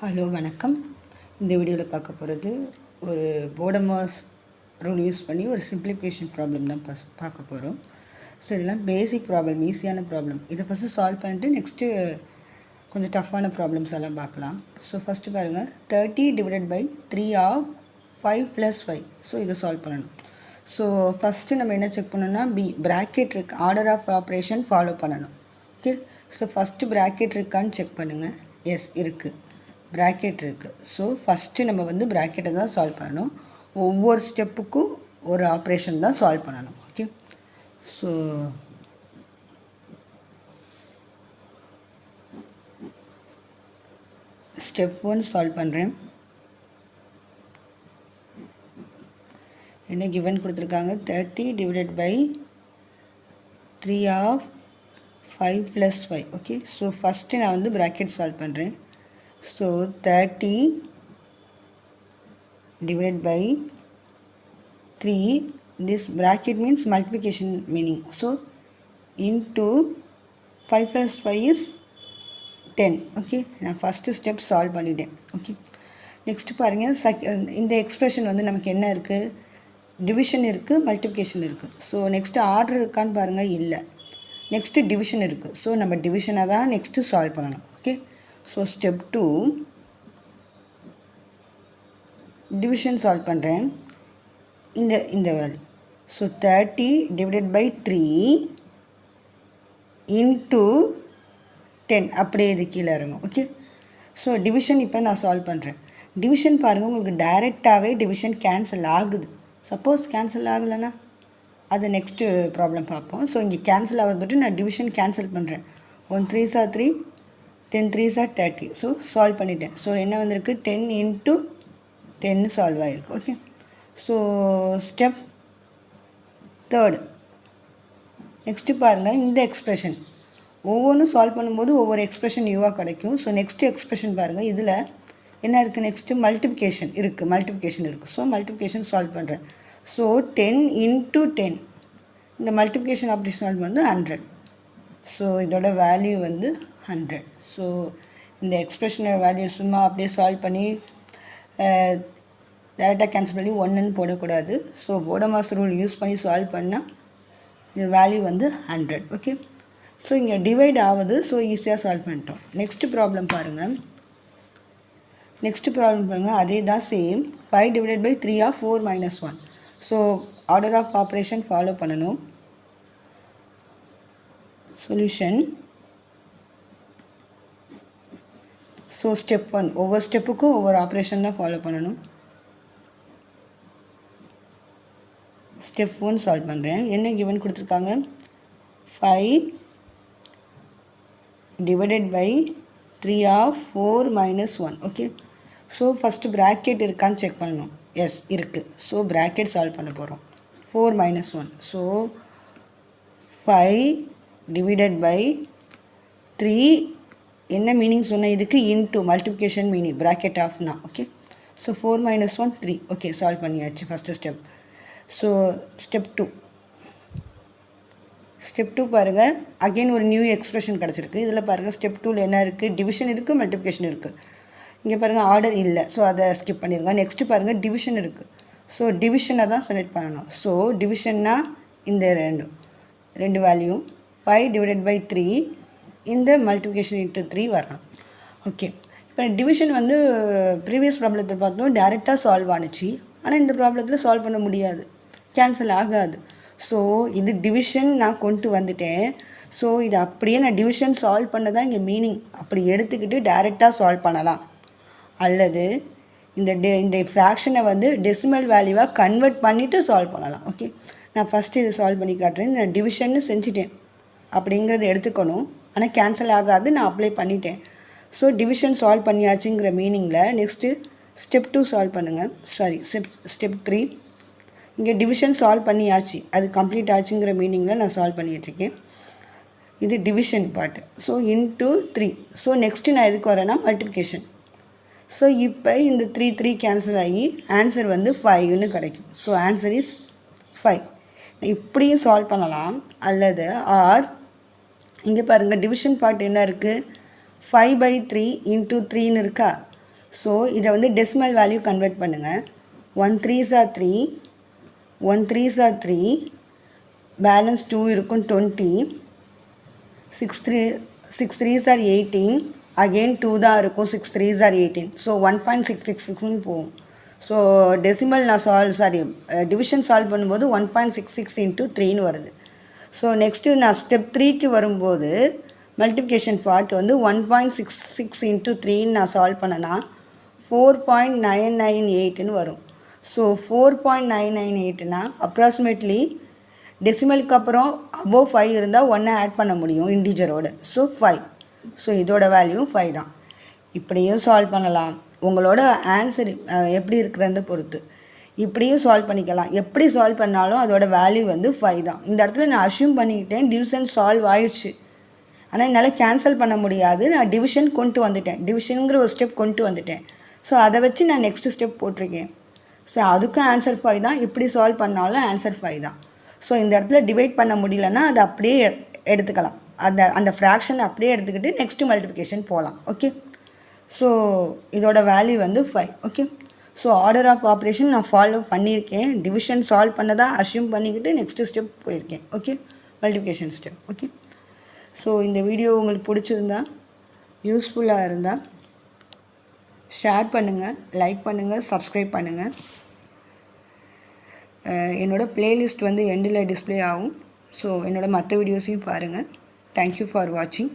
Hello வணக்கம். இந்த வீடியோவில் பார்க்க போகிறது ஒரு போடமாஸ் ரூல் யூஸ் பண்ணி ஒரு சிம்பிளிஃபிகேஷன் ப்ராப்ளம் தான் பார்க்க போகிறோம். ஸோ இதெல்லாம் பேசிக் ப்ராப்ளம், ஈஸியான ப்ராப்ளம். இதை ஃபஸ்ட்டு சால்வ் பண்ணிட்டு நெக்ஸ்ட்டு கொஞ்சம் டஃப்பான ப்ராப்ளம்ஸ் எல்லாம் பார்க்கலாம். ஸோ ஃபஸ்ட்டு பாருங்கள், 30 டிவைடட் பை 3 ஆஃப் 5 + 5. ஸோ இதை சால்வ் பண்ணணும். ஸோ ஃபஸ்ட்டு நம்ம என்ன செக் பண்ணணும்னா ப்ராக்கெட் இருக்கு, ஆர்டர் ஆஃப் ஆப்ரேஷன் ஃபாலோ பண்ணணும். ஓகே, ஸோ ஃபஸ்ட்டு ப்ராக்கெட் இருக்கான்னு செக் பண்ணுங்கள். எஸ் இருக்குது, ப்ராக்கெட் இருக்குது. ஸோ ஃபஸ்ட்டு நம்ம ப்ராக்கெட்டை தான் சால்வ் பண்ணணும். ஒவ்வொரு ஸ்டெப்புக்கும் ஒரு ஆப்ரேஷன் தான் சால்வ் பண்ணணும். ஓகே, ஸோ ஸ்டெப் 1 சால்வ் பண்ணுறேன். என்ன கிவன் கொடுத்துருக்காங்க, 30 divided by 3 of 5 + 5. Okay, so first நான் ப்ராக்கெட் சால்வ் பண்ணுறேன். So 30 divided by 3, this bracket means multiplication meaning. So into 5 + 5 is 10. Okay, நான் first step solve பண்ணிட்டேன். Okay, next பாருங்க, இந்த எக்ஸ்பிரஷன் நமக்கு என்ன இருக்குது, டிவிஷன் இருக்குது, மல்டிப்ளிகேஷன் இருக்குது. ஸோ நெக்ஸ்ட்டு ஆர்டர் இருக்கான்னு பாருங்கள், இல்லை. நெக்ஸ்ட்டு டிவிஷன் இருக்குது. ஸோ நம்ம டிவிஷனை தான் நெக்ஸ்ட்டு சால்வ் பண்ணணும். Okay, so step 2 division solve பண்ணுறேன். இந்த value, so 30 divided by 3 into 10 அப்படியே இது கீழே இறங்கும். ஓகே, ஸோ டிவிஷன் இப்போ நான் சால்வ் பண்ணுறேன். டிவிஷன் பாருங்கள், உங்களுக்கு டைரெக்டாகவே டிவிஷன் கேன்சல் ஆகுது. சப்போஸ் கேன்சல் ஆகலைன்னா அது நெக்ஸ்ட்டு ப்ராப்ளம் பார்ப்போம். ஸோ இங்கே கேன்சல் ஆகிறதுட்டு நான் டிவிஷன் கேன்சல் பண்ணுறேன். 1 3s are 3, 10 3s are 30. So solve பண்ணிட்டேன். ஸோ என்ன வந்திருக்கு, 10 இன்ட்டு 10 சால்வ் ஆகிருக்கு. ஓகே, ஸோ ஸ்டெப் 3 நெக்ஸ்ட்டு பாருங்கள், இந்த எக்ஸ்ப்ரெஷன் ஒவ்வொன்றும் சால்வ் பண்ணும்போது ஒவ்வொரு எக்ஸ்ப்ரெஷன் யூவாக கிடைக்கும். ஸோ நெக்ஸ்ட்டு எக்ஸ்ப்ரெஷன் பாருங்கள், இதில் என்ன இருக்குது, நெக்ஸ்ட்டு மல்டிப்ளிகேஷன் இருக்குது. ஸோ மல்டிப்ளிகேஷன் சால்வ் பண்ணுறேன். ஸோ 10 இன்ட்டு 10, இந்த மல்டிப்ளிகேஷன் ஆப்ரேஷன் சால்வ் வந்து 100. ஸோ இதோட வேல்யூ 100. ஸோ இந்த எக்ஸ்ப்ரெஷனோட வேல்யூ சும்மா அப்படியே சால்வ் பண்ணி டேரெக்டாக கேன்சல் பண்ணி 1ன்னு போடக்கூடாது. ஸோ போடமாஸ் ரூல் யூஸ் பண்ணி சால்வ் பண்ணால் இந்த வேல்யூ 100. ஓகே, ஸோ இங்கே டிவைட் ஆகுது. ஸோ ஈஸியாக சால்வ் பண்ணிட்டோம். நெக்ஸ்ட் ப்ராப்ளம் பாருங்கள். அதே தான் same. 5 divided by 3 of 4 - 1. So order of operation follow பண்ணணும். சொல்யூஷன், ஸோ ஸ்டெப் 1 ஒவ்வொரு ஸ்டெப்புக்கும் ஒவ்வொரு ஆப்ரேஷன் தான் ஃபாலோ பண்ணணும். ஸ்டெப் 1 சால்வ் பண்ணுறேன். என்ன கிவன் கொடுத்துருக்காங்க, 5 divided by 3 of 4 - 1. Okay, so first bracket இருக்கான்னு செக் பண்ணணும். எஸ் இருக்குது. ஸோ ப்ராக்கெட் சால்வ் பண்ண போகிறோம். 4 - 1. ஸோ 5 டிவைடட் பை 3, என்ன மீனிங் சொன்னேன் இதுக்கு, இன்ட்டு மல்டிப்ளிகேஷன் மீனிங், ப்ராக்கெட் ஆஃப்னா. Okay, so 4 - 1 3. ஓகே, சால்வ் பண்ணியாச்சு ஃபஸ்ட்டு ஸ்டெப். ஸோ ஸ்டெப் 2 பாருங்கள், அகெயின் ஒரு நியூ எக்ஸ்ப்ரெஷன் கிடச்சிருக்கு. இதில் பாருங்கள், ஸ்டெப் 2ல் என்ன இருக்குது, டிவிஷன் இருக்குது, மல்டிப்ளிகேஷன் இருக்குது. இங்கே பாருங்கள் ஆர்டர் இல்லை, ஸோ அதை ஸ்கிப் பண்ணிடுங்க. நெக்ஸ்ட்டு பாருங்கள், டிவிஷன் இருக்குது. ஸோ டிவிஷனை தான் செலக்ட் பண்ணணும். ஸோ டிவிஷன்னா இந்த ரெண்டு வேல்யூ 5 டிவைடட் பை 3, இந்த மல்டிப்ளிகேஷன் இன்ட்டு 3 வரணும். ஓகே, இப்போ டிவிஷன் ப்ரீவியஸ் ப்ராப்ளத்தில் பார்த்தோம் டேரெக்டாக சால்வ் ஆணுச்சு. ஆனால் இந்த ப்ராப்ளத்தில் சால்வ் பண்ண முடியாது, கேன்சல் ஆகாது. ஸோ இது டிவிஷன் நான் கொண்டு வந்துட்டேன். ஸோ இது அப்படியே நான் டிவிஷன் சால்வ் பண்ண தான் இங்கே மீனிங். அப்படி எடுத்துக்கிட்டு டேரெக்டாக சால்வ் பண்ணலாம், அல்லது இந்த ஃப்ராக்ஷனை டெசிமல் வேல்யூவாக கன்வெர்ட் பண்ணிவிட்டு சால்வ் பண்ணலாம். ஓகே, நான் ஃபஸ்ட்டு இதை சால்வ் பண்ணி காட்டுறேன். இந்த டிவிஷன்னு செஞ்சுட்டேன் அப்படிங்கிறது எடுத்துக்கணும், ஆனால் கேன்சல் ஆகாது, நான் அப்ளை பண்ணிட்டேன். ஸோ டிவிஷன் சால்வ் பண்ணியாச்சுங்கிற மீனிங்கில் நெக்ஸ்ட்டு ஸ்டெப் 2 சால்வ் பண்ணுங்கள். ஸ்டெப் 3, இங்கே டிவிஷன் சால்வ் பண்ணியாச்சு, அது கம்ப்ளீட் ஆச்சுங்கிற மீனிங்கில் நான் சால்வ் பண்ணிகிட்ருக்கேன். இது division part. So into 3. So next நான் எதுக்கு வரேன்னா மல்டிப்ளிகேஷன். ஸோ இப்போ இந்த 3 கேன்சல் ஆகி ஆன்சர் 5ன்னு கிடைக்கும். So answer is 5. இப்படியும் சால்வ் பண்ணலாம், அல்லது ஆர் இங்கே பாருங்கள் டிவிஷன் பார்ட் என்ன இருக்குது, 5/3 × 3ன்னு இருக்கா. ஸோ இதை வந்து டெசிமல் வேல்யூ கன்வெர்ட் பண்ணுங்கள். 1 3s are 3, 1 3s are 3, balance 2 இருக்கும் 20, 6 3s are 18, அகெயின் 2 தான் இருக்கும், 6 3s are 18. ஸோ 1.666 போகும். ஸோ டெசிமல் நான் டிவிஷன் சால்வ் பண்ணும்போது 1.66 into 3ன்னு வருது. ஸோ நெக்ஸ்ட்டு நான் ஸ்டெப் 3க்கு வரும்போது மல்டிப்ளிகேஷன் பார்ட் வந்து 1.66 into 3ன்னு நான் சால்வ் பண்ணனா 4.998ன்னு வரும். ஸோ 4.998னா அப்ராக்சிமேட்லி டெசிமலுக்கு அப்புறம் அபோவ் 5 இருந்தால் 1 ஆட் பண்ண முடியும் இன்டிஜரோட. ஸோ 5. ஸோ இதோட வேல்யூ 5 தான். இப்படியும் சால்வ் பண்ணலாம். உங்களோட ஆன்சர் எப்படி இருக்கிறத பொறுத்து இப்படியும் சால்வ் பண்ணிக்கலாம். எப்படி சால்வ் பண்ணாலும் அதோட வேல்யூ வந்து 5 தான். இந்த இடத்துல நான் அஷ்யூம் பண்ணிக்கிட்டேன் டிவிஷன் சால்வ் ஆயிடுச்சு, ஆனால் என்னால் கேன்சல் பண்ண முடியாது. நான் டிவிஷன் கொண்டு வந்துட்டேன், டிவிஷனுங்கிற ஒரு ஸ்டெப் கொண்டு வந்துட்டேன். ஸோ அதை வச்சு நான் நெக்ஸ்ட் ஸ்டெப் போட்டிருக்கேன். ஸோ அதுக்கும் ஆன்சர் 5 தான். இப்படி சால்வ் பண்ணாலும் ஆன்சர் 5 தான். ஸோ இந்த இடத்துல டிவைட் பண்ண முடியலன்னா அதை அப்படியே எடுத்துக்கலாம். அந்த ஃப்ராக்ஷன் அப்படியே எடுத்துக்கிட்டு நெக்ஸ்ட்டு மல்டிப்ளிகேஷன் போகலாம். ஓகே. ஸோ இதோட வேல்யூ வந்து 5. Okay. So order of operation நான் ஃபாலோ பண்ணியிருக்கேன். டிவிஷன் சால்வ் பண்ணதாக அஷ்யூம் பண்ணிக்கிட்டு நெக்ஸ்ட்டு ஸ்டெப் போயிருக்கேன். Okay, multiplication step. Okay. So இந்த வீடியோ உங்களுக்கு பிடிச்சிருந்தா, யூஸ்ஃபுல்லாக இருந்தால் ஷேர் பண்ணுங்கள், லைக் பண்ணுங்கள், சப்ஸ்கிரைப் பண்ணுங்கள். என்னோடய ப்ளேலிஸ்ட் வந்து எண்டில் டிஸ்பிளே ஆகும். ஸோ என்னோடய மற்ற வீடியோஸையும் பாருங்கள். தேங்க்யூ ஃபார் வாட்சிங்.